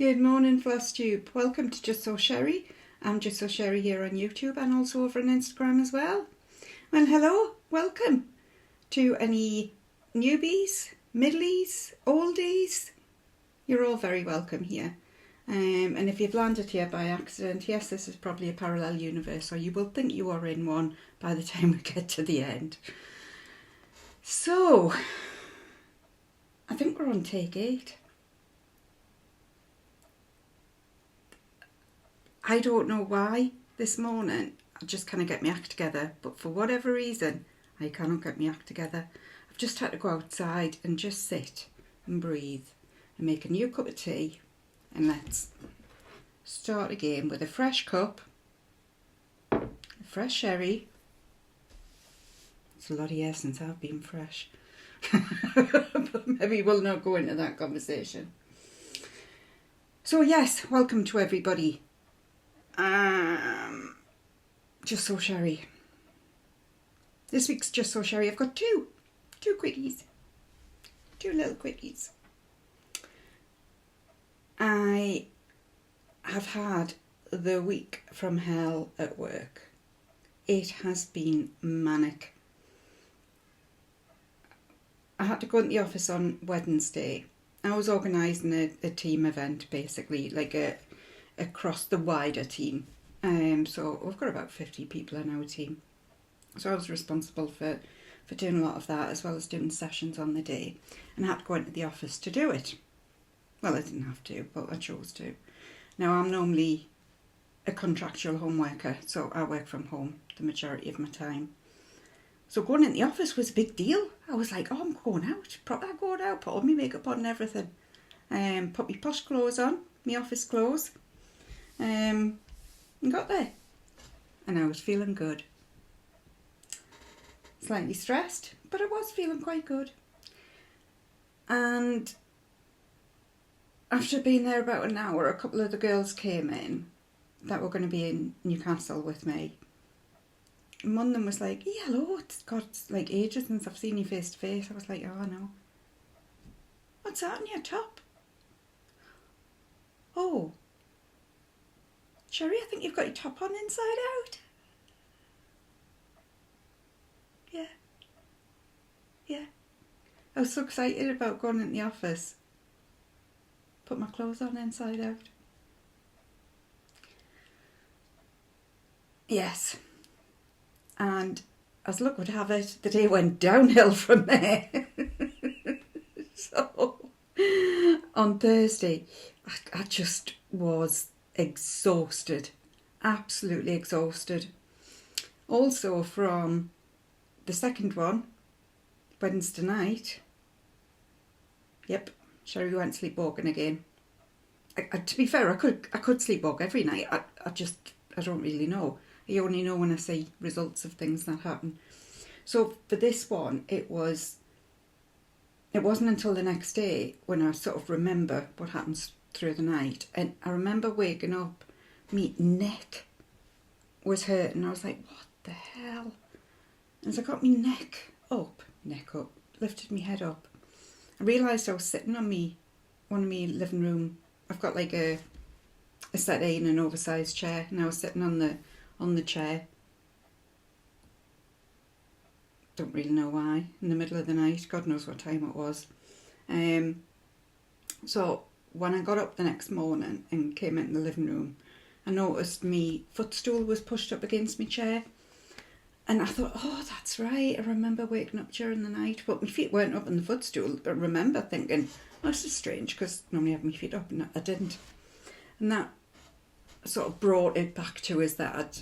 Good morning, Flosstube. Welcome to Justsewsherrie. I'm Justsewsherrie here on YouTube and also over on Instagram as well. Well, hello, welcome to any newbies, middlies, oldies. You're all very welcome here. And if you've landed here by accident, yes, this is probably a parallel universe, or you will think you are in one by the time we get to the end. So, I think we're on take 8. I don't know why this morning I just kind of get my act together, but for whatever reason I cannot get my act together. I've just had to go outside and just sit and breathe and make a new cup of tea, and let's start again with a fresh cup, a fresh sherry. It's a lot of years since I've been fresh, but maybe we'll not go into that conversation. So yes, welcome to everybody. Justsewsherrie. This week's Justsewsherrie, I've got two quickies. Two little quickies. I have had the week from hell at work. It has been manic. I had to go into the office on Wednesday. I was organising a team event, basically, like across the wider team. So we've got about 50 people in our team. So I was responsible for doing a lot of that, as well as doing sessions on the day. And I had to go into the office to do it. Well, I didn't have to, but I chose to. Now, I'm normally a contractual home worker, so I work from home the majority of my time. So going in the office was a big deal. I was like, oh, I'm going out. Proper going out, put all my makeup on and everything. Put my posh clothes on, my office clothes. And got there. And I was feeling good. Slightly stressed, but I was feeling quite good. And after being there about an hour, a couple of the girls came in that were going to be in Newcastle with me. And one of them was like, hey, hello, it's like ages since I've seen you face to face. I was like, oh no. What's that on your top? Oh, Sherrie, I think you've got your top on inside out. Yeah. I was so excited about going into the office. Put my clothes on inside out. Yes. And as luck would have it, the day went downhill from there. So, on Thursday, I just was exhausted. Absolutely exhausted. Also from the second one, Wednesday night. Yep, Sherrie went sleepwalking again. To be fair, I could sleepwalk every night. I don't really know. I only know when I see results of things that happen. So for this one, it wasn't until the next day when I sort of remember what happens through the night. And I remember waking up, my neck was hurting. I was like, what the hell? And as I got my neck up, lifted my head up, I realised I was sitting on one of my living room. I've got like a settee and an oversized chair, and I was sitting on the chair. Don't really know why. In the middle of the night, God knows what time it was. So when I got up the next morning and came into the living room, I noticed my footstool was pushed up against my chair. And I thought, oh, that's right. I remember waking up during the night, but my feet weren't up on the footstool. But I remember thinking, oh, this is strange, because normally I have my feet up, and I didn't. And that sort of brought it back to us that I'd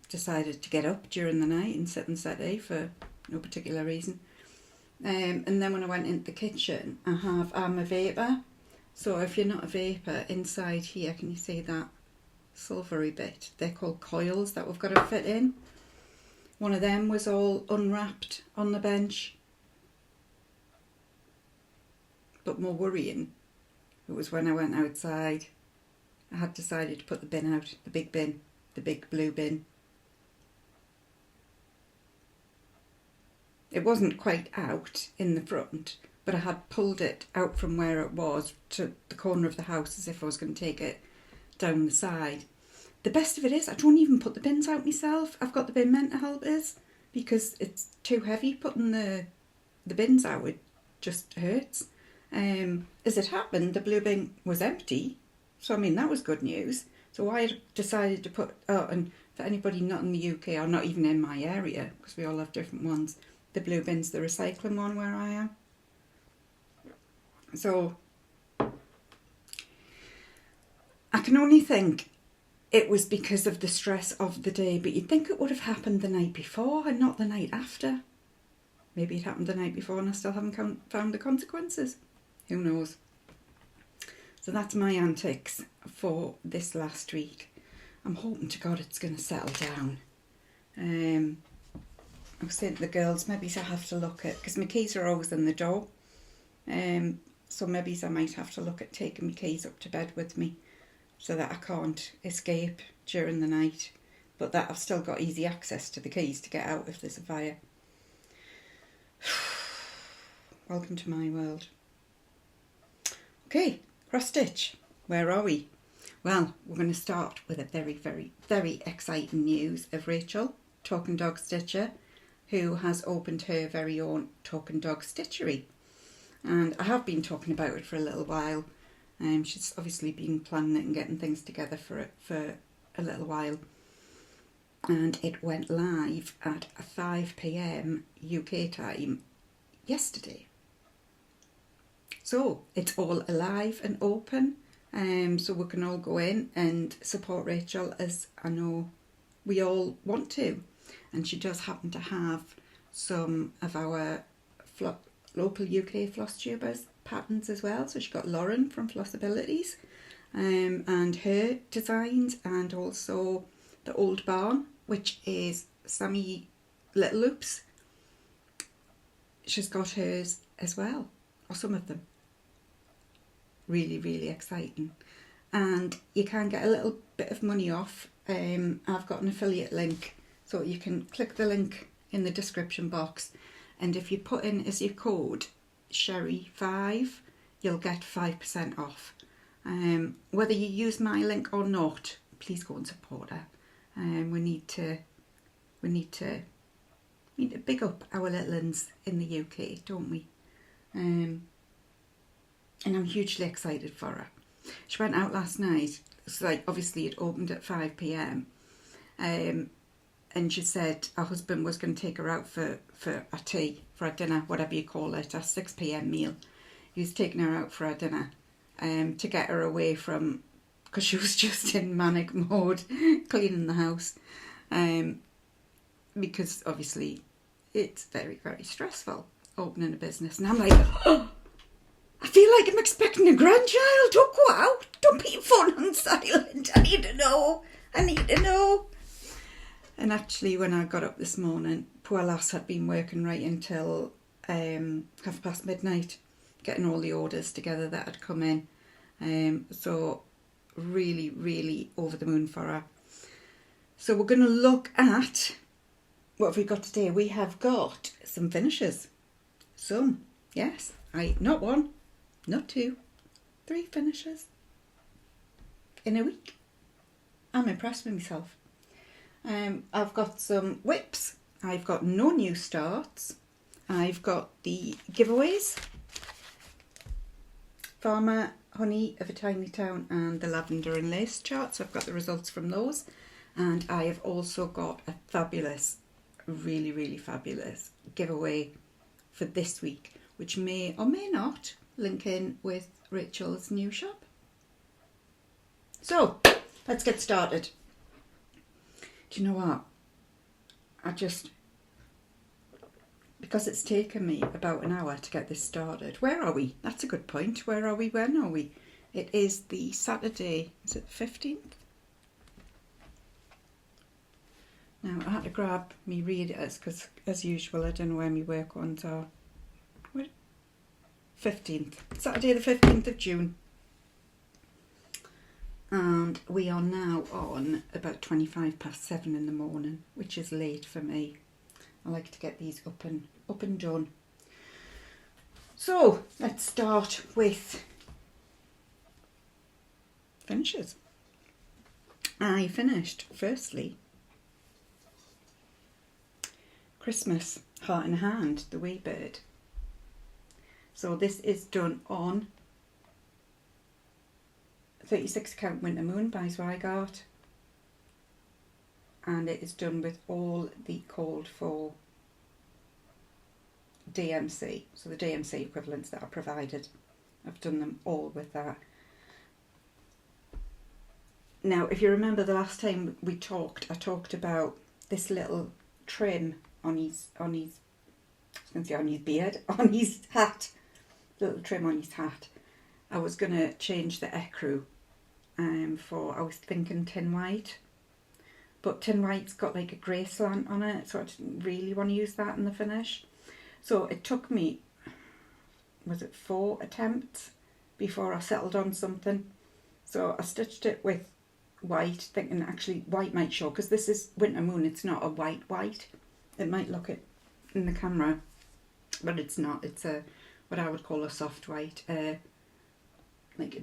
decided to get up during the night and sit and settee for no particular reason. And then when I went into the kitchen, I'm a vapour. So if you're not a vapour, inside here, can you see that silvery bit? They're called coils that we've got to fit in. One of them was all unwrapped on the bench. But more worrying, it was when I went outside. I had decided to put the bin out, the big blue bin. It wasn't quite out in the front, but I had pulled it out from where it was to the corner of the house as if I was going to take it down the side. The best of it is I don't even put the bins out myself. I've got the bin men to help us because it's too heavy putting the bins out. It just hurts. As it happened, the blue bin was empty. So, I mean, that was good news. So I decided to put, and for anybody not in the UK or not even in my area, because we all have different ones, the blue bin's the recycling one where I am. So I can only think it was because of the stress of the day, but you'd think it would have happened the night before and not the night after. Maybe it happened the night before and I still haven't found the consequences. Who knows? So that's my antics for this last week. I'm hoping to God it's going to settle down. I was saying to the girls, maybe I have to look at, because my keys are always in the door. So maybe I might have to look at taking my keys up to bed with me so that I can't escape during the night, but that I've still got easy access to the keys to get out if there's a fire. Welcome to my world. Okay, cross stitch. Where are we? Well, we're going to start with a very, very, very exciting news of Rachel, TalkingDogStitcher, who has opened her very own TalkingDogStitchery. And I have been talking about it for a little while. She's obviously been planning it and getting things together for it for a little while. And it went live at 5 p.m. UK time yesterday. So it's all alive and open. So we can all go in and support Rachel, as I know we all want to. And she does happen to have some of our local UK Flosstubers patterns as well. So she's got Lauren from Flossabilities and her designs, and also the Old Barn, which is Sammy Little Loops. She's got hers as well, or some of them. Really, really exciting. And you can get a little bit of money off. I've got an affiliate link, so you can click the link in the description box, and if you put in as your code Sherrie5, you'll get 5% off. Whether you use my link or not, please go and support her. We need to big up our little uns in the UK, don't we? And I'm hugely excited for her. She went out last night. It's like, obviously it opened at 5 p.m. And she said her husband was going to take her out for a tea, for a dinner, whatever you call it, a 6 p.m. meal. He was taking her out for a dinner to get her away from, because she was just in manic mode, cleaning the house. Because obviously it's very, very stressful opening a business. And I'm like, oh, I feel like I'm expecting a grandchild. Don't go out. Don't put your phone on silent. I need to know. And actually, when I got up this morning, poor lass had been working right until midnight, getting all the orders together that had come in. So really, really over the moon for her. So we're going to look at, what have we got today? We have got some finishes. Some, yes. Not one, not two, 3 finishes in a week. I'm impressed with myself. I've got some whips. I've got no new starts. I've got the giveaways. Farmer, Honey of a Tiny Town, and the Lavender and Lace charts. I've got the results from those. And I have also got a fabulous, really, really fabulous giveaway for this week, which may or may not link in with Rachel's new shop. So, let's get started. Do you know what? Because it's taken me about an hour to get this started. Where are we? That's a good point. Where are we? When are we? It is the Saturday, is it the 15th? Now, I had to grab me readers because, as usual, I don't know where my work ones are. What? 15th. Saturday the 15th of June. And we are now on about 7:25 in the morning, which is late for me. I like to get these up and done. So let's start with finishes. I finished firstly Christmas Heart in Hand, the wee bird. So this is done on 36 count Winter Moon by Zweigart, and it is done with all the called for DMC, so the DMC equivalents that are provided. I've done them all with that. Now, if you remember the last time we talked, I talked about this little trim on his beard, on his hat, little trim on his hat. I was going to change the ecru I was thinking tin white, but tin white's got like a grey slant on it, so I didn't really want to use that in the finish. So it took me, was it 4 attempts before I settled on something. So I stitched it with white, thinking actually white might show, because this is Winter Moon, it's not a white. It might look it in the camera, but it's not. It's a what I would call a soft white, like a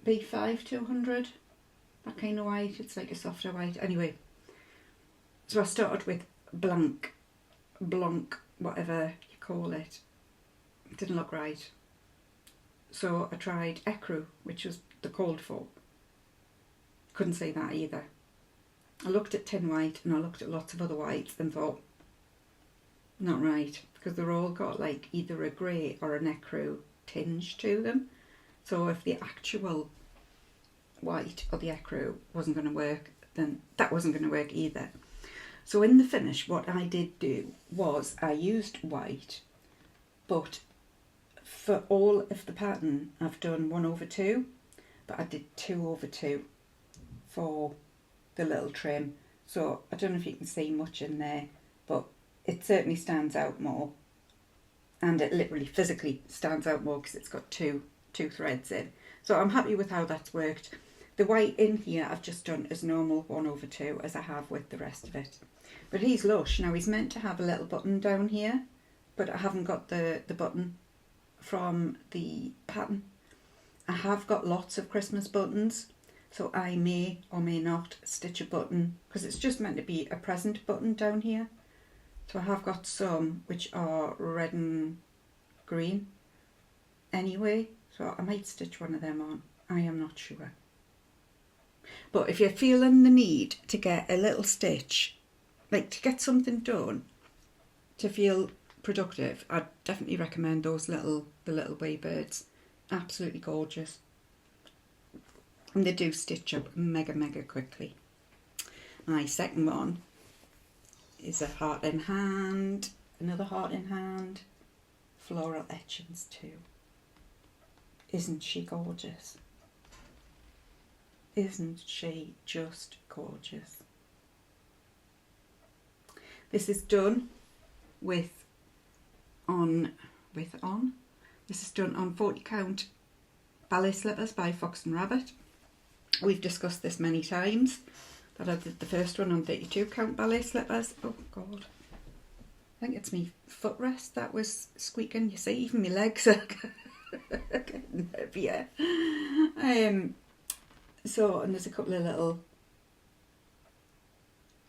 B5 200, that kind of white. It's like a softer white. Anyway, so I started with blanc, whatever you call it. It didn't look right. So I tried ecru, which was the called for. Couldn't say that either. I looked at tin white and I looked at lots of other whites and thought, not right, because they're all got like either a grey or an ecru tinge to them. So if the actual white or the ecru wasn't going to work, then that wasn't going to work either. So in the finish, what I did do was I used white, but for all of the pattern I've done 1/2, but I did 2/2 for the little trim. So I don't know if you can see much in there, but it certainly stands out more, and it literally physically stands out more because it's got two threads in. So I'm happy with how that's worked. The white in here I've just done as normal 1/2 as I have with the rest of it. But he's lush. Now he's meant to have a little button down here, but I haven't got the button from the pattern. I have got lots of Christmas buttons, so I may or may not stitch a button, because it's just meant to be a present button down here. So I have got some which are red and green anyway, so I might stitch one of them on. I am not sure. But if you're feeling the need to get a little stitch, like to get something done, to feel productive, I'd definitely recommend the little wee birds. Absolutely gorgeous. And they do stitch up mega quickly. My second one is a heart in hand, another heart in hand, floral etchings too. Isn't she gorgeous? Isn't she just gorgeous? This is done this is done on 40 count ballet slippers by Fox and Rabbit. We've discussed this many times, that I did the first one on 32 count ballet slippers. Oh God, I think it's me footrest that was squeaking. You see, even my legs are getting heavier. So, and there's a couple of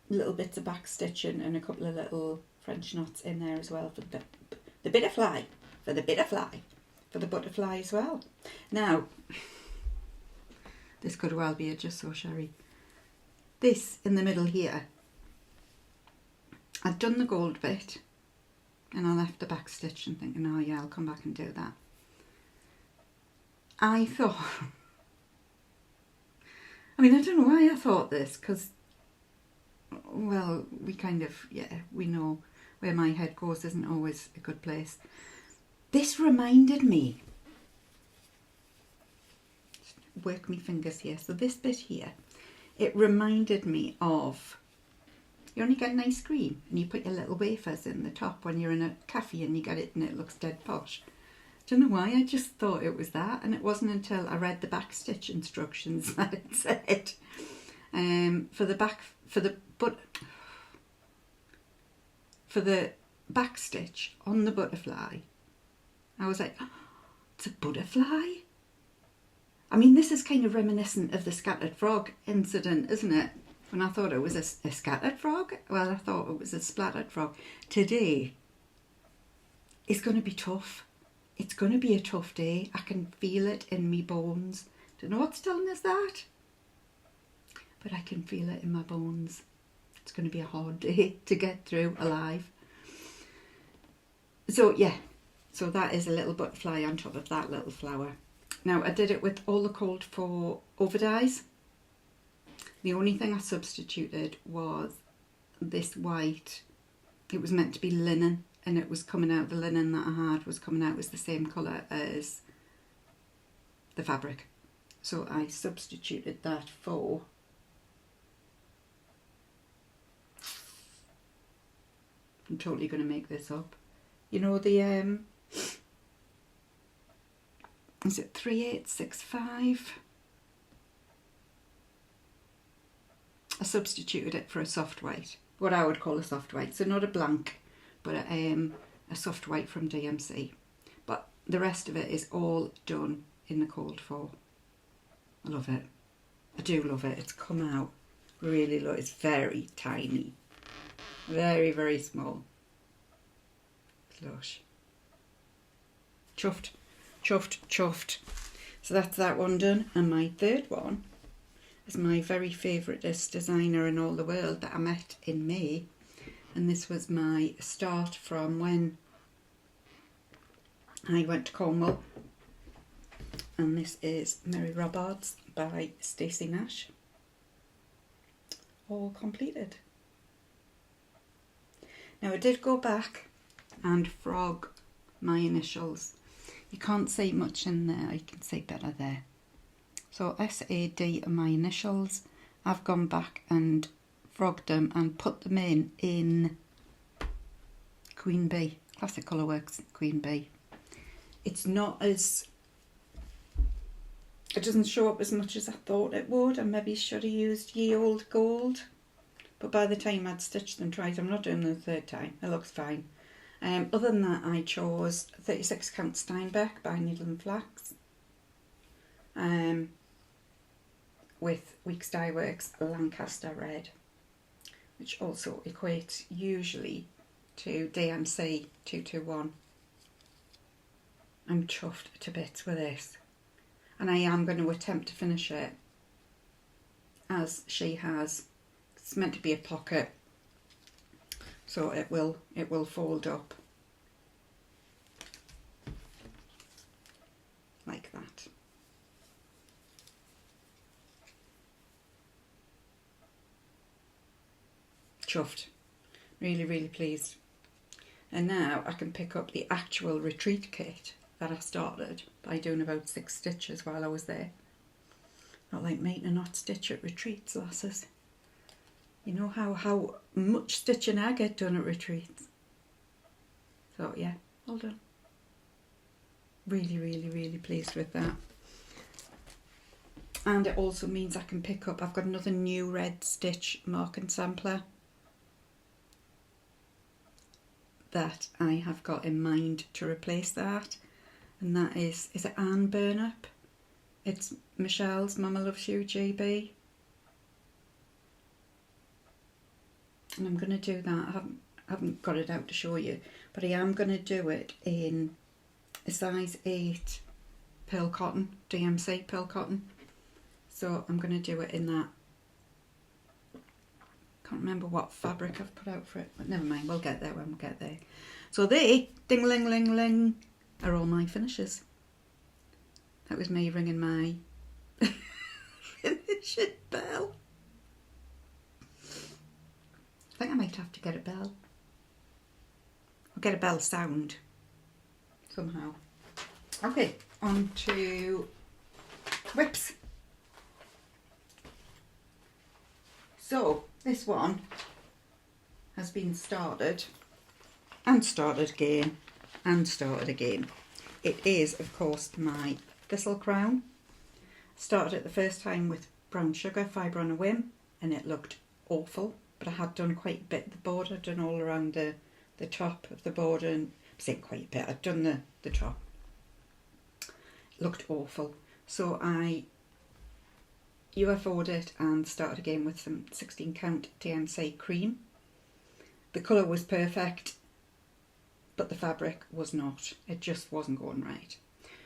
little bits of back stitching and a couple of little French knots in there as well for the butterfly as well. Now, this could well be a Justsewsherrie. This in the middle here, I've done the gold bit and I left the back stitch and thinking, oh yeah, I'll come back and do that. I thought, I don't know why I thought this, because, well, we know where my head goes isn't always a good place. This reminded me, work my fingers here, so this bit here, it reminded me of, you only get an ice cream and you put your little wafers in the top when you're in a cafe and you get it and it looks dead posh. Don't know why, I just thought it was that, and it wasn't until I read the back stitch instructions that it said for the back stitch on the butterfly, I was like, oh, it's a butterfly? I mean, this is kind of reminiscent of the scattered frog incident, isn't it? When I thought it was a scattered frog, well, I thought it was a splattered frog. Today is going to be tough. It's going to be a tough day. I can feel it in me bones. Don't know what's telling us that, but I can feel it in my bones. It's going to be a hard day to get through alive. So yeah, so that is a little butterfly on top of that little flower. Now, I did it with all the called for overdyes. The only thing I substituted was this white. It was meant to be linen, and it was coming out, the linen that I had was coming out was the same colour as the fabric. So I substituted that for I'm totally going to make this up. You know the is it 3865? I substituted it for a soft white, what I would call a soft white. So not a blank, but a soft white from DMC. But the rest of it is all done in the called for. I love it. I do love it. It's come out really low. It's very tiny. Very, very small. Lush. Chuffed. Chuffed, chuffed. So that's that one done. And my third one is my very favouriteest designer in all the world that I met in May. And this was my start from when I went to Cornwall. And this is Merry Robards by Stacey Nash. All completed. Now I did go back and frog my initials. You can't see much in there, you can see better there. So SAD are my initials. I've gone back and frogged them and put them in Queen Bee, Classic Colourworks Queen Bee. It's not as, it doesn't show up as much as I thought it would. I maybe should have used Ye Old Gold, but by the time I'd stitched them twice, I'm not doing them the third time, it looks fine. Other than that, I chose 36 count Steinbeck by Needle and Flax with Weeks Dye Works Lancaster Red, which also equates usually to DMC 221. I'm chuffed to bits with this, and I am going to attempt to finish it as she has. It's meant to be a pocket, so it will fold up like that. Chuffed. Really, really pleased. And now I can pick up the actual retreat kit that I started by doing about 6 stitches while I was there. Not like me to not stitch at retreats, lasses. You know how much stitching I get done at retreats. So yeah, all done. Really, really, really pleased with that. And it also means I can pick up, I've got another new red stitch marking sampler that I have got in mind to replace that. And that is it Anne Burnup? It's Michelle's Mama Loves You GB. And I'm going to do that. I haven't got it out to show you, but I am going to do it in a size 8 pearl cotton, DMC pearl cotton. So I'm going to do it in that. Can't remember what fabric I've put out for it, but never mind, we'll get there when we get there. So they, ding ling ling ling, are all my finishes. That was me ringing my finishing bell. I think I might have to get a bell. Or get a bell sound somehow. Okay, on to whips. So this one has been started and started again and started again. It is, of course, my thistle crown. Started it the first time with brown sugar, fibre on a whim, and it looked awful. But I had done quite a bit of the border, done all around the the top of the border, and I say quite a bit. I'd done the top. It looked awful. So I UFO'd it and started again with some 16 count DMC cream. The colour was perfect, but the fabric was not. It just wasn't going right.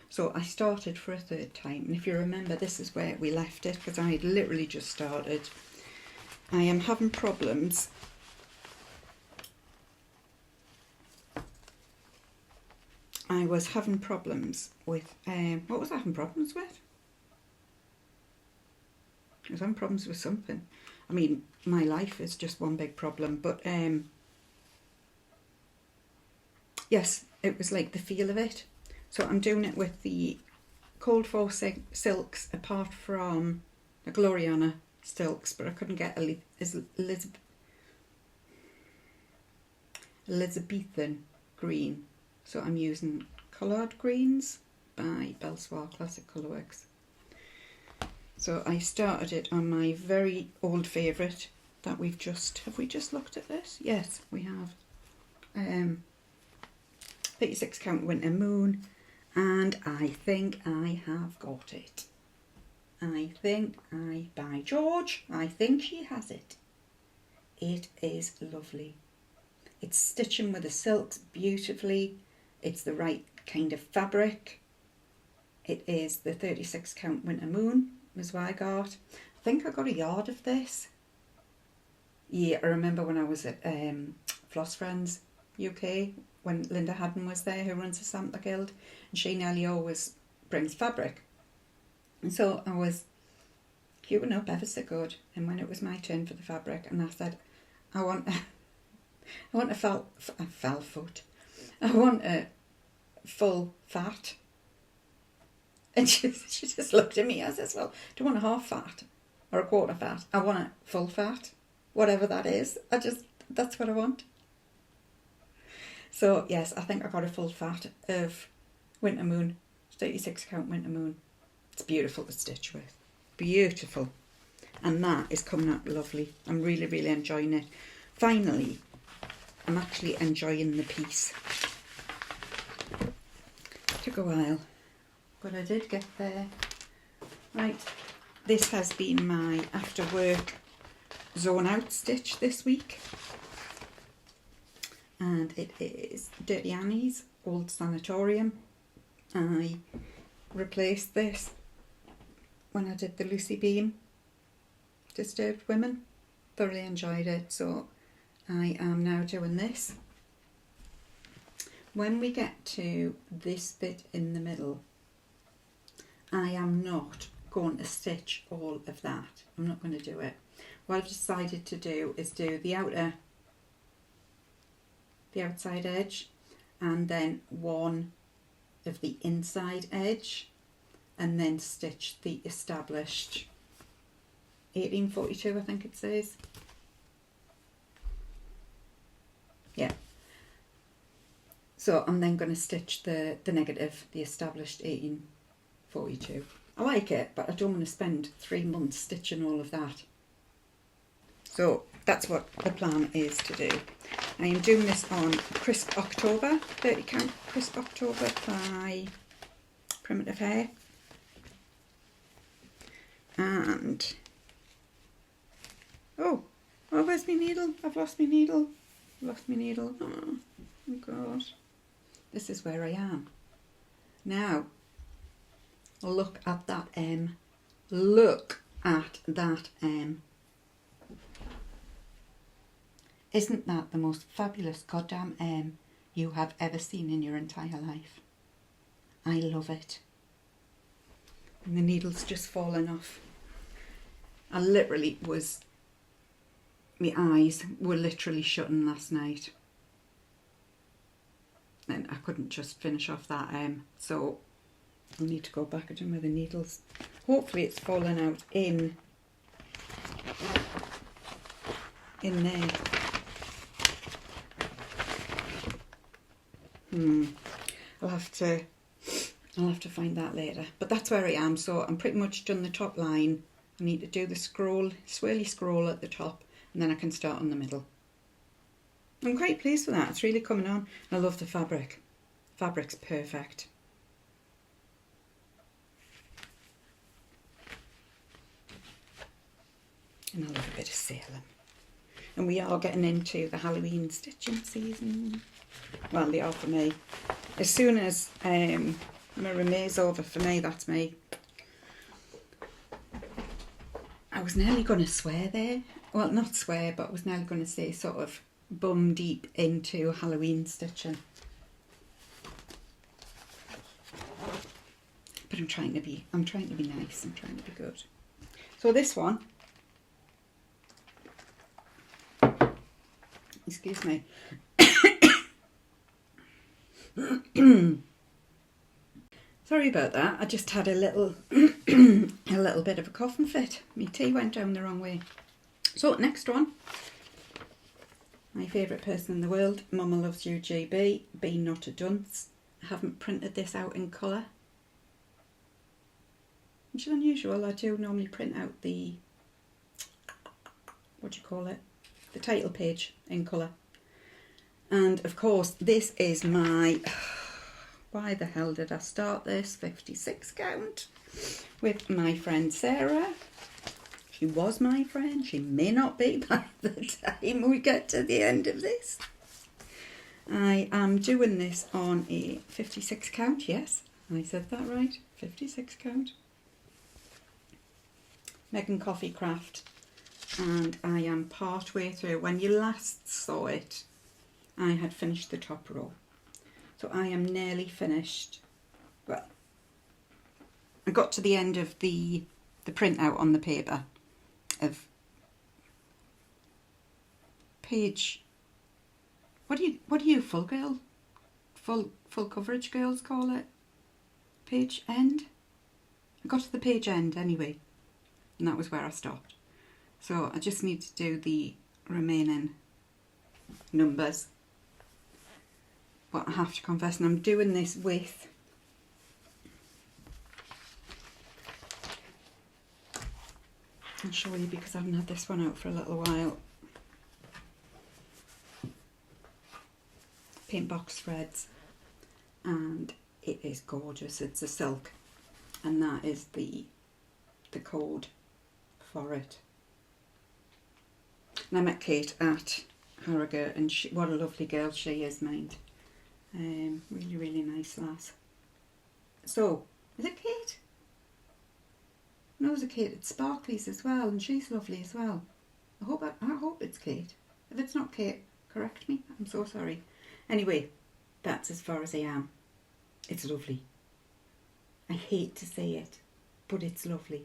So I started for a third time, and if you remember, this is where we left it, because I had literally just started. I am having problems I was having problems with, what was I having problems with? I was having problems with something. I mean, my life is just one big problem, but yes, it was like the feel of it. So I'm doing it with the Cold Four silks, apart from the Gloriana silks, but I couldn't get Elizabethan green. So I'm using Coloured Greens by Belsoir Classic Colourworks. So I started it on my very old favourite that have we just looked at this? Yes, we have. 36 count Winter Moon, and I think I have got it. By George, I think she has it. It is lovely. It's stitching with the silks beautifully. It's the right kind of fabric. It is the 36 count Winter Moon, is what I got. I think I got a yard of this. Yeah, I remember when I was at Floss Friends UK, when Linda Haddon was there, who runs the Sampler Guild, and she nearly always brings fabric. And so I was queuing up ever so good, and when it was my turn for the fabric, and I said, I want a foul foot. I want a full fat. And she just looked at me. I says, well, do you want a half fat or a quarter fat? I want a full fat, whatever that is. That's what I want. So yes, I think I got a full fat of Winter Moon, 36 count Winter Moon. It's beautiful to stitch with. Beautiful. And that is coming out lovely. I'm really, really enjoying it. Finally, I'm actually enjoying the piece. Took a while, but I did get there. Right, this has been my after work zone out stitch this week. And it is Dirty Annie's Old Sanatorium. I replaced this when I did the Lucy Beam Disturbed Women. Thoroughly enjoyed it, so I am now doing this. When we get to this bit in the middle, I am not going to stitch all of that. I'm not going to do it. What I've decided to do is do the outside edge, and then one of the inside edge, and then stitch the established 1842, I think it says. Yeah. So I'm then going to stitch the negative, the established 1842. I like it, but I don't want to spend 3 months stitching all of that. So that's what the plan is to do. I am doing this on Crisp October, 30 count Crisp October by Primitive Hair. And, oh, where's my needle? I've lost my needle. Oh God. This is where I am. Now, look at that M. Look at that M. Isn't that the most fabulous goddamn M you have ever seen in your entire life? I love it. And the needle's just fallen off. I literally was, my eyes were literally shutting last night. And I couldn't just finish off that M. So I'll need to go back and do my other needles. Hopefully it's fallen out in there. I'll have to find that later. But that's where I am. So I'm pretty much done the top line. I need to do the swirly scroll at the top, and then I can start on the middle. I'm quite pleased with that. It's really coming on. I love the fabric. Fabric's perfect. And I love a bit of sailing. And we are getting into the Halloween stitching season. Well, they are for me. As soon as May's over for me, that's me. I was nearly going to swear there. Well, not swear, but I was nearly going to say sort of bum deep into Halloween stitching. But I'm trying to be nice. I'm trying to be good. So this one, excuse me. Sorry about that. I just had a little a little bit of a coughing fit. My tea went down the wrong way. So next one. My favourite person in the world, Mama Loves You GB, Be Not a Dunce. I haven't printed this out in colour, which is unusual. I do normally print out the, what do you call it, the title page in colour. And of course this is my, why the hell did I start this, 56 count with my friend Sarah. She was my friend, she may not be by the time we get to the end of this. I am doing this on a 56 count, yes, I said that right, 56 count. Megan Coffee Craft, and I am part way through. When you last saw it, I had finished the top row. So I am nearly finished. Well, I got to the end of the printout on the paper of page, what do you full coverage girls call it? Page end? I got to the page end anyway, and that was where I stopped. So I just need to do the remaining numbers. But I have to confess, and I'm doing this with I'll show you because I haven't had this one out for a little while. Paint box threads, and it is gorgeous. It's a silk, and that is the code for it. And I met Kate at Harrogate, and what a lovely girl she is, mind. Really, really nice lass. So, is it Kate? No, there's a Kate at Sparkly's as well, and she's lovely as well. I hope it's Kate. If it's not Kate, correct me. I'm so sorry. Anyway, that's as far as I am. It's lovely. I hate to say it, but it's lovely.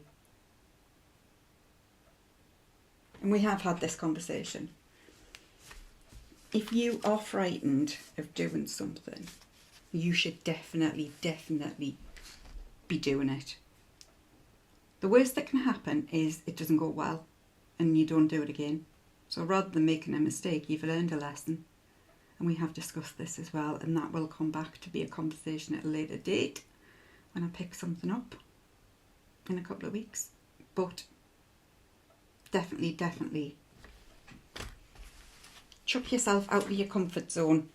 And we have had this conversation. If you are frightened of doing something, you should definitely be doing it. The worst that can happen is it doesn't go well and you don't do it again. So rather than making a mistake, you've learned a lesson. And we have discussed this as well, and that will come back to be a conversation at a later date when I pick something up in a couple of weeks. But definitely chuck yourself out of your comfort zone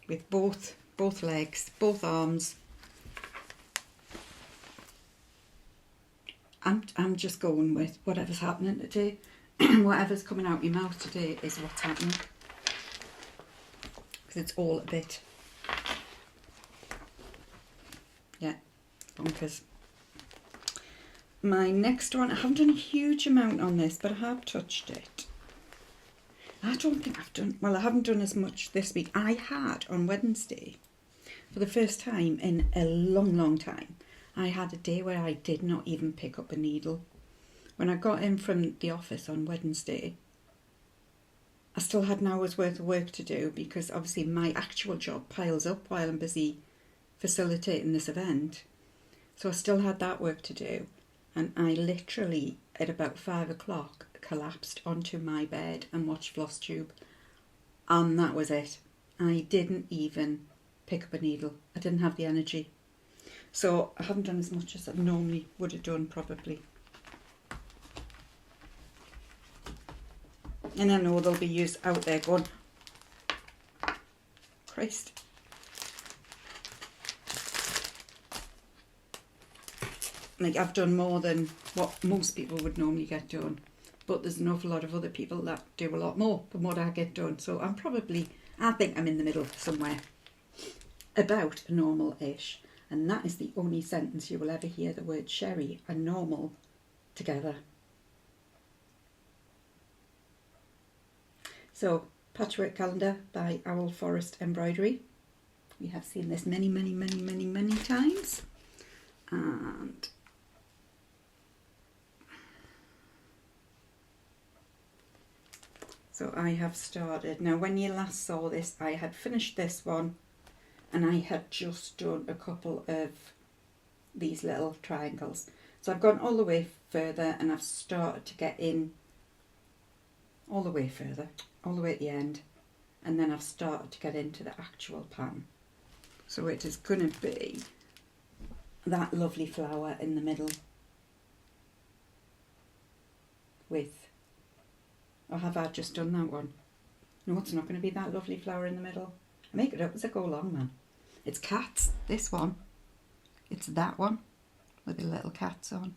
with both legs, both arms. I'm just going with whatever's happening today. Whatever's coming out your mouth today is what's happening. Because it's all a bit, yeah, bonkers. My next one, I haven't done a huge amount on this, but I have touched it. I don't think I've done, well, I haven't done as much this week. I had on Wednesday, for the first time in a long time, I had a day where I did not even pick up a needle. When I got in from the office on Wednesday, I still had an hour's worth of work to do because obviously my actual job piles up while I'm busy facilitating this event. So I still had that work to do, and I literally at about 5 o'clock collapsed onto my bed and watched Flosstube, and that was it. I didn't even pick up a needle. I didn't have the energy. So I haven't done as much as I normally would have done probably. And I know there'll be yous out there going, Christ. Like, I've done more than what most people would normally get done. But there's an awful lot of other people that do a lot more than what I get done. So I think I'm in the middle somewhere. About normal-ish. And that is the only sentence you will ever hear the word Sherrie and normal together. So, Patchwork Calendar by Owl Forest Embroidery. We have seen this many, many, many, many, many times. And so I have started. Now, when you last saw this, I had finished this one and I had just done a couple of these little triangles. So I've gone all the way further and I've started to get in all the way further, all the way at the end, and then I've started to get into the actual pattern. So it is going to be that lovely flower in the middle with, or have I just done that one? No, it's not going to be that lovely flower in the middle. I make it up as I go along, man. It's cats, this one. It's that one with the little cats on.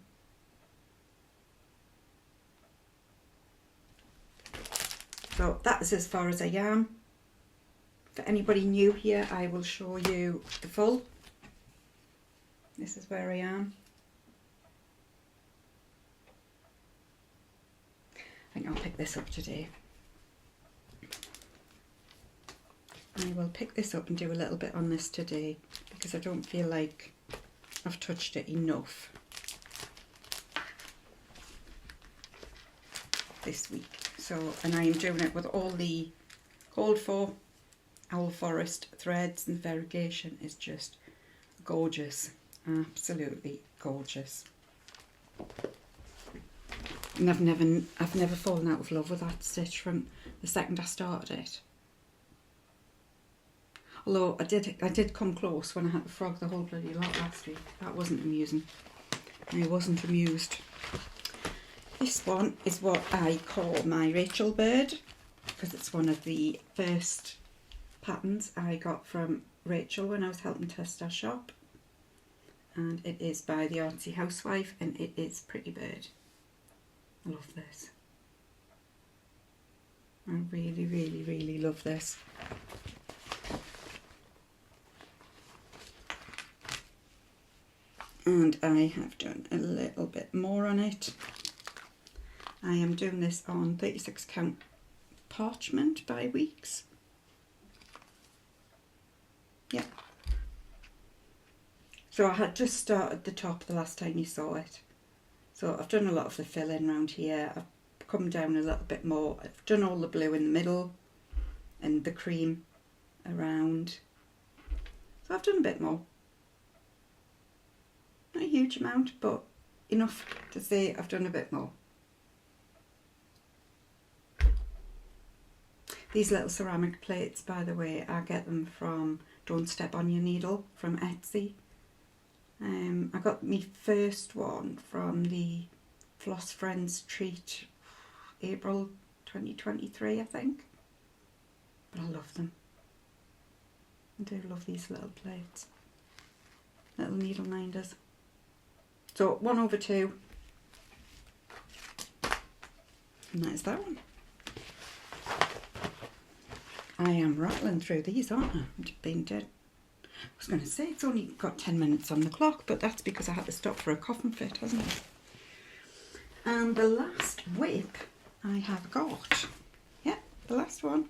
So that is as far as I am. For anybody new here, I will show you the full. This is where I am. I think I'll pick this up today. I will pick this up and do a little bit on this today because I don't feel like I've touched it enough this week. So, and I am doing it with all the called for Owl Forest threads, and variegation is just gorgeous, absolutely gorgeous. And I've never fallen out of love with that stitch from the second I started it. Although I did come close when I had to frog the whole bloody lot last week. That wasn't amusing. I wasn't amused. This one is what I call my Rachel bird, because it's one of the first patterns I got from Rachel when I was helping test our shop. And it is by the Artsy Housewife, and it is Pretty Bird. I love this. I really, really, really love this. And I have done a little bit more on it. I am doing this on 36 count parchment by weeks. Yeah. So I had just started the top the last time you saw it. So I've done a lot of the fill in around here. I've come down a little bit more. I've done all the blue in the middle and the cream around. So I've done a bit more. Not a huge amount, but enough to say I've done a bit more. These little ceramic plates, by the way, I get them from Don't Step on Your Needle from Etsy. I got my first one from the Floss Friends Treat April 2023, I think. But I love them. I do love these little plates. Little needle minders. So 1/2. And that is that one. I am rattling through these, aren't I? I'm just being dead. I was going to say it's only got 10 minutes on the clock, but that's because I had to stop for a coughing fit, hasn't it? And the last whip I have got, yeah, the last one.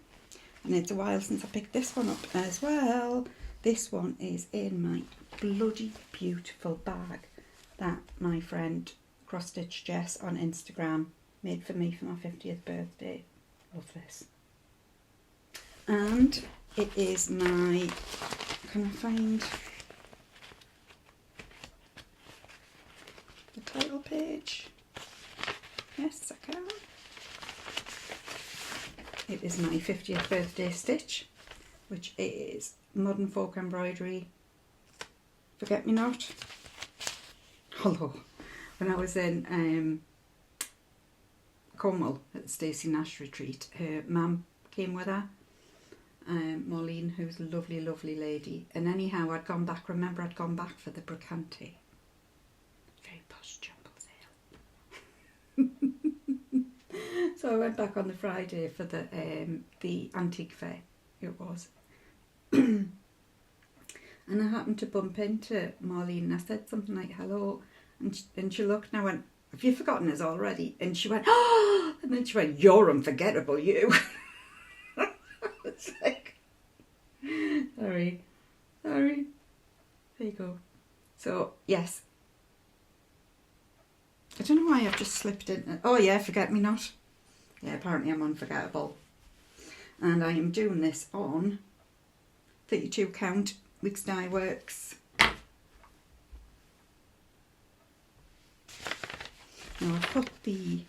And it's a while since I picked this one up as well. This one is in my bloody beautiful bag that my friend Cross Stitch Jess on Instagram made for me for my 50th birthday. Love this. And it is my, can I find the title page? Yes, I can. It is my 50th birthday stitch, which is Modern Folk Embroidery Forget Me Not. Although, when I was in Cornwall at the Stacey Nash retreat. Her mum came with her, Maureen, who's a lovely, lovely lady. And anyhow, I'd gone back. Remember, I'd gone back for the Brocante. Very posh jumble sale. So I went back on the Friday for the antique fair. It was. And I happened to bump into Marlene and I said something like, hello. And she looked and I went, have you forgotten us already? And she went, oh! And then she went, you're unforgettable, you. It's like, sorry. There you go. So, yes. I don't know why I've just slipped in. Oh yeah, forget me not. Yeah, apparently I'm unforgettable. And I am doing this on 32 count Weeks Dye Works. Now I've put the...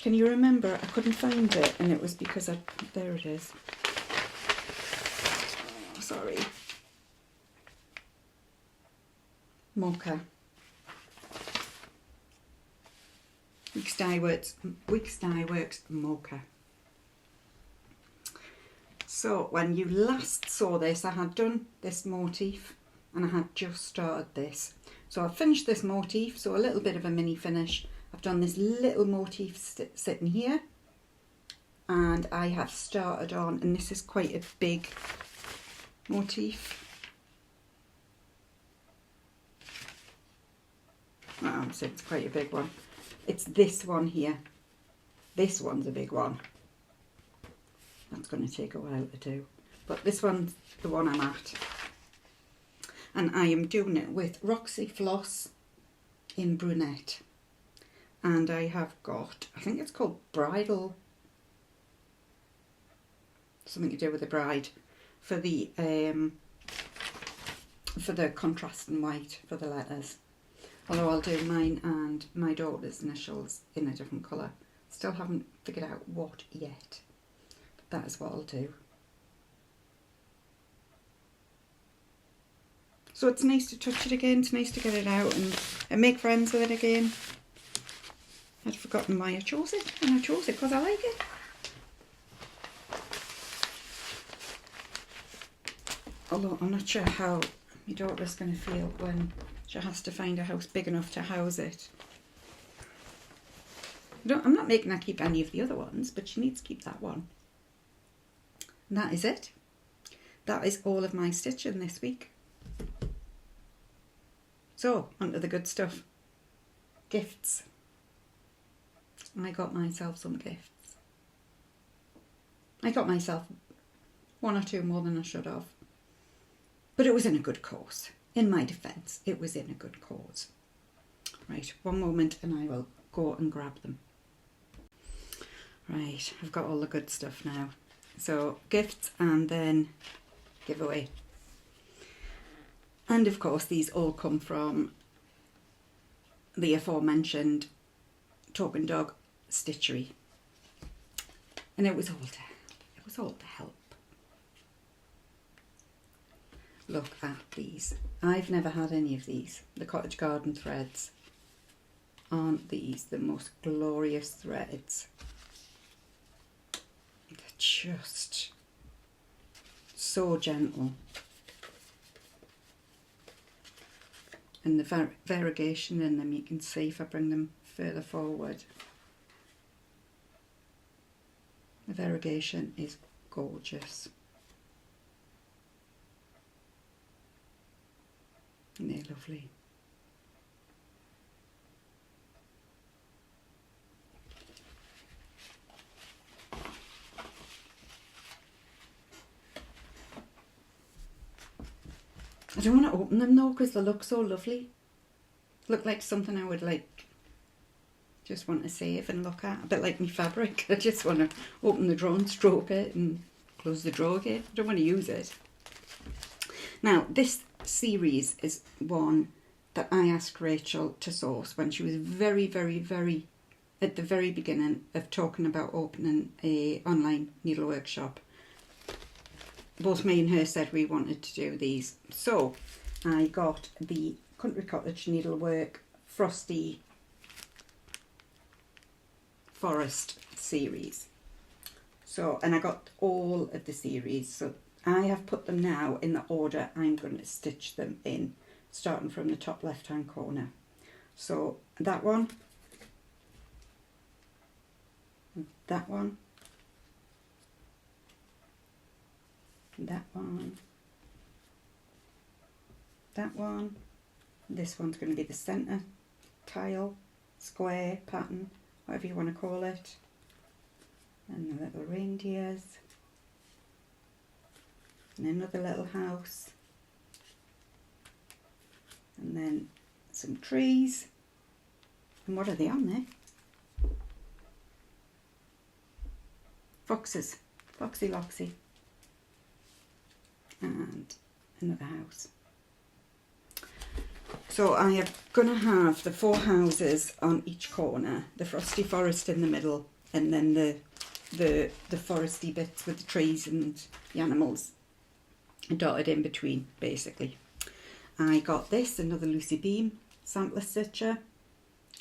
Can you remember? I couldn't find it and it was because I... There it is. Oh, sorry. Mocha. Weeks Dye Works Mocha. So when you last saw this, I had done this motif and I had just started this. So I've finished this motif, so a little bit of a mini finish. I've done this little motif sitting here and I have started on, and this is quite a big motif. So it's quite a big one. It's this one here. This one's a big one. That's going to take a while to do. But this one's the one I'm at. And I am doing it with Roxy Floss in brunette. And I have got, I think it's called Bridal. Something to do with the bride. For the contrasting white for the letters. Although I'll do mine and my daughter's initials in a different colour. Still haven't figured out what yet. That is what I'll do. So it's nice to touch it again, it's nice to get it out and make friends with it again. I'd forgotten why I chose it, and I chose it because I like it. Although I'm not sure how my daughter's going to feel when she has to find a house big enough to house it. I'm not making her keep any of the other ones, but she needs to keep that one. And that is it. That is all of my stitching this week. So, onto the good stuff. Gifts. I got myself some gifts. I got myself one or two more than I should have. But it was in a good cause. In my defence, it was in a good cause. Right, one moment and I will go and grab them. Right, I've got all the good stuff now. So, gifts and then giveaway. And of course, these all come from the aforementioned TalkingDogStitcher. And it was all to help. Look at these. I've never had any of these. The Cottage Garden threads. Aren't these the most glorious threads? They're just so gentle. And the variegation in them, you can see if I bring them further forward. The variegation is gorgeous. And they're lovely. I don't want to open them though because they look so lovely. Look like something I would like, just want to save and look at. A bit like my fabric. I just want to open the drawer and stroke it and close the drawer again. I don't want to use it. Now this series is one that I asked Rachel to source when she was very at the very beginning of talking about opening a online needle workshop. Both me and her said we wanted to do these. So I got the Country Cottage Needlework Frosty Forest series. So, and I got all of the series, so I have put them now in the order I'm going to stitch them in, starting from the top left hand corner. So that one, that one, that one, that one. This one's going to be the centre tile, square pattern, whatever you want to call it. And the little reindeers. And another little house. And then some trees. And what are they on there? Foxes. Foxy Loxy. And another house. So I am going to have the 4 houses on each corner, the frosty forest in the middle, and then the foresty bits with the trees and the animals dotted in between, basically. I got this, another Lucy Beam sampler stitcher.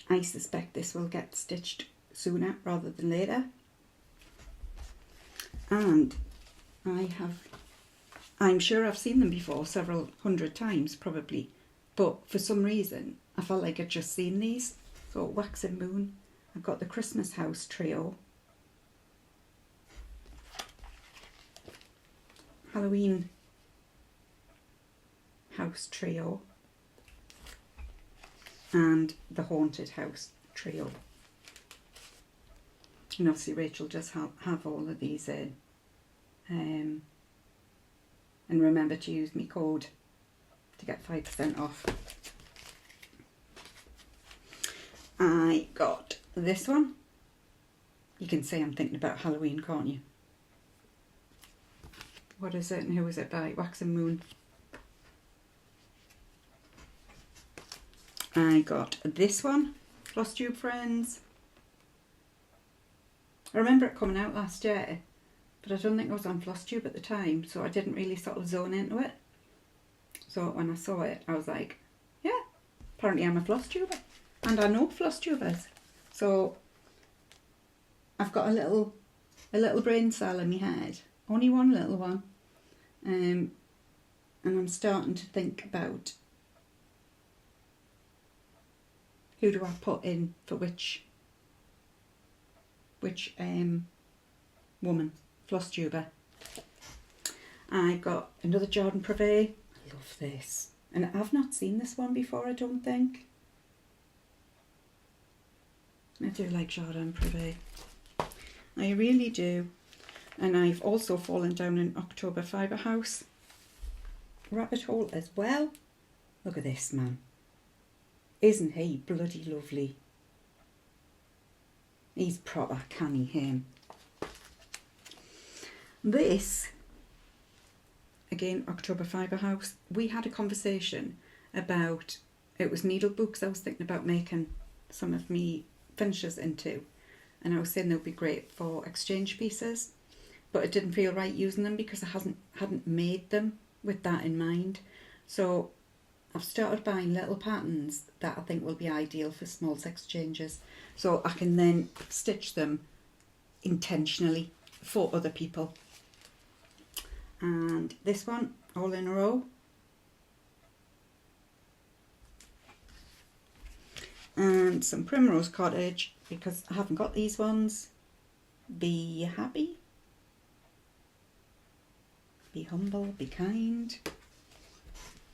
I suspect this will get stitched sooner rather than later. And I'm sure I've seen them before several hundred times probably, but for some reason I felt like I'd just seen these. So Wax and Moon, I've got the Christmas House trio, Halloween House trio, and the Haunted House trio. And obviously Rachel does have all of these in. And remember to use my code to get 5% off. I got this one. You can say I'm thinking about Halloween, can't you? What is it and who is it by? Wax and Moon. I got this one, Flosstube Friends. I remember it coming out last year, but I don't think it was on Flosstube at the time, so I didn't really sort of zone into it. So when I saw it, I was like, yeah, apparently I'm a Flosstuber, and I know Flosstubers. So I've got a little brain cell in my head, only one little one, and I'm starting to think about who do I put in for which woman, Flosstuber. I got another Jardin Privé. I love this. And I've not seen this one before, I don't think. I do like Jardin Privé. I really do. And I've also fallen down an October Fibre House rabbit hole as well. Look at this man. Isn't he bloody lovely? He's proper canny, him. This, again, October Fibre House, we had a conversation about, it was needle books I was thinking about making some of me finishes into, and I was saying they would be great for exchange pieces, but it didn't feel right using them because I hadn't made them with that in mind. So I've started buying little patterns that I think will be ideal for smalls exchanges, so I can then stitch them intentionally for other people. And this one, all in a row. And some Primrose Cottage, because I haven't got these ones. Be happy. Be humble, be kind.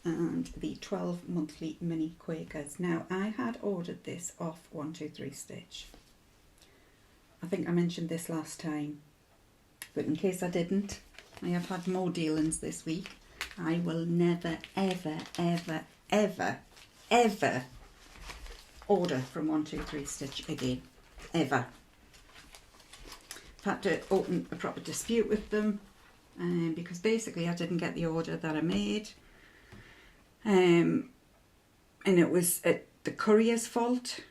And the 12 monthly mini Quakers. Now, I had ordered this off 123 Stitch. I think I mentioned this last time, but in case I didn't, I have had more dealings this week. I will never, ever, ever, ever, ever order from 123 Stitch again. Ever. I've had to open a proper dispute with them because basically I didn't get the order that I made. And it was the courier's fault,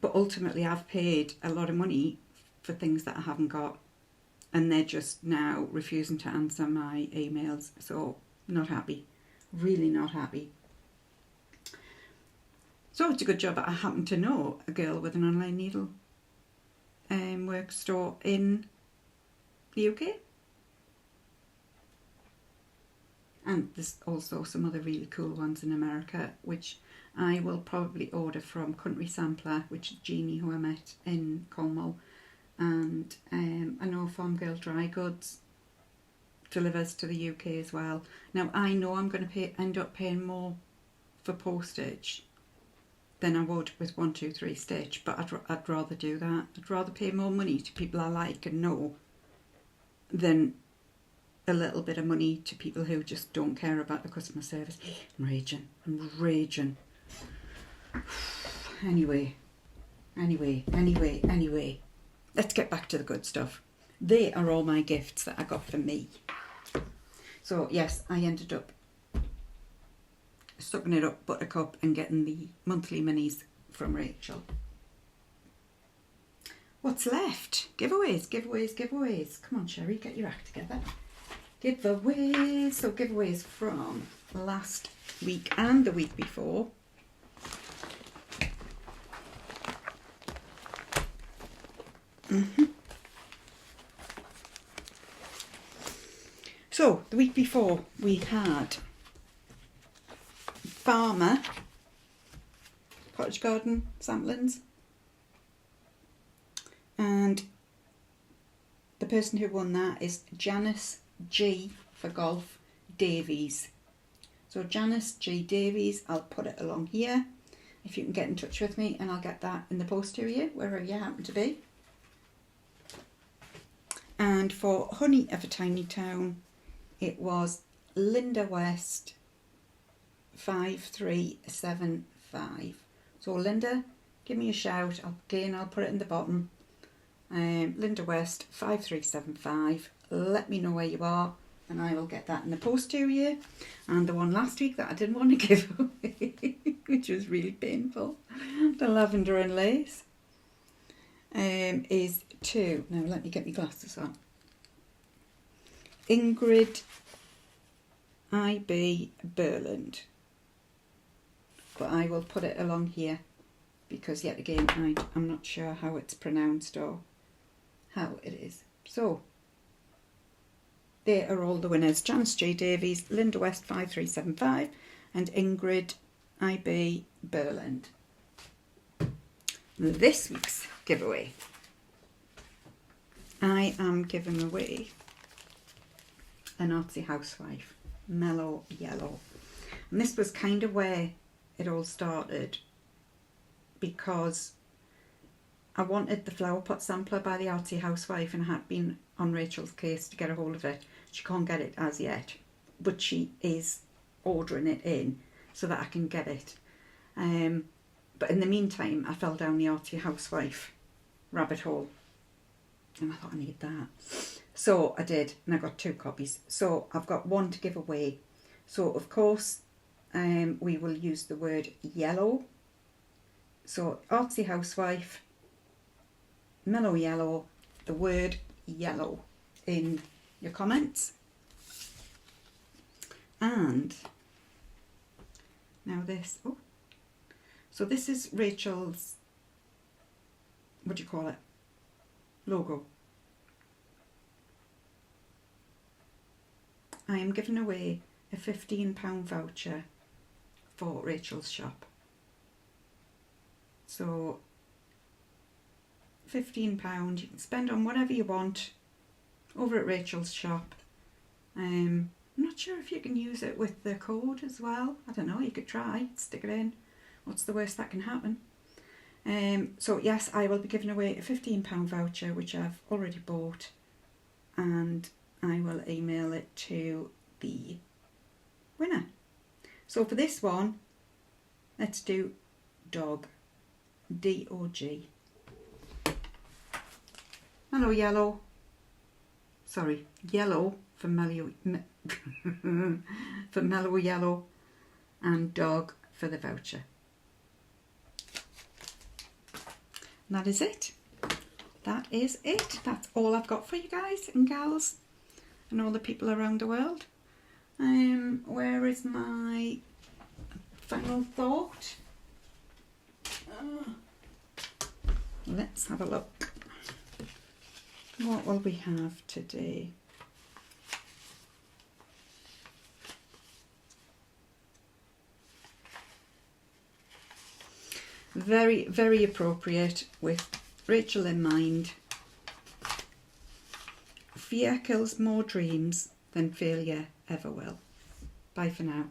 but ultimately I've paid a lot of money for things that I haven't got, and they're just now refusing to answer my emails, so not happy, really not happy. So it's a good job that I happen to know a girl with an online needle work store in the UK. And there's also some other really cool ones in America, which I will probably order from Country Sampler, which is Jeannie, who I met in Cornwall. And I know Farm Girl Dry Goods delivers to the UK as well. Now, I know I'm going to end up paying more for postage than I would with 123 Stitch, but I'd rather do that. I'd rather pay more money to people I like and know than a little bit of money to people who just don't care about the customer service. I'm raging. Anyway. Let's get back to the good stuff. They are all my gifts that I got for me. So yes, I ended up sucking it up buttercup and getting the monthly minis from Rachel. What's left? Giveaways. Come on, Sherrie, get your act together. Giveaways. So giveaways from last week and the week before. So the week before we had Farmer Cottage Garden samplings, and the person who won that is Janice G for golf Davies. So Janice G Davies, I'll put it along here if you can get in touch with me, and I'll get that in the post to you wherever you happen to be. And for Honey of a Tiny Town, it was Linda West 5375. So Linda, give me a shout. I'll put it in the bottom. Linda West 5375. Let me know where you are, and I will get that in the post to you. And the one last week that I didn't want to give away, which was really painful, the lavender and lace, is to, now let me get my glasses on, Ingrid I.B. Burland. But I will put it along here because yet again I'm not sure how it's pronounced or how it is. So they are all the winners: Janice J Davies, Linda West 5375 and Ingrid I.B. Burland. This week's giveaway, I am giving away an Artsy Housewife Mellow Yellow, and this was kind of where it all started, because I wanted the flower pot sampler by the Artsy Housewife, and I had been on Rachel's case to get a hold of it. She can't get it as yet, but she is ordering it in so that I can get it. But in the meantime, I fell down the Artsy Housewife rabbit hole, and I thought I need that. So I did, and I got 2 copies. So I've got one to give away. So of course, we will use the word yellow. So Artsy Housewife, Mellow Yellow, the word yellow in your comments. And now this, so this is Rachel's, what do you call it, logo. I am giving away a £15 voucher for Rachel's shop. So £15 you can spend on whatever you want over at Rachel's shop. I'm not sure if you can use it with the code as well. I don't know, you could try, stick it in. What's the worst that can happen? So yes, I will be giving away a £15 voucher, which I've already bought, and I will email it to the winner. So for this one, let's do dog, D-O-G. Mellow Yellow, sorry, yellow for mellow, for Mellow Yellow, and dog for the voucher. And that is it. That is it. That's all I've got for you guys and gals and all the people around the world. Where is my final thought? let's have a look. What will we have today? Very, very appropriate with Rachel in mind. Fear kills more dreams than failure ever will. Bye for now.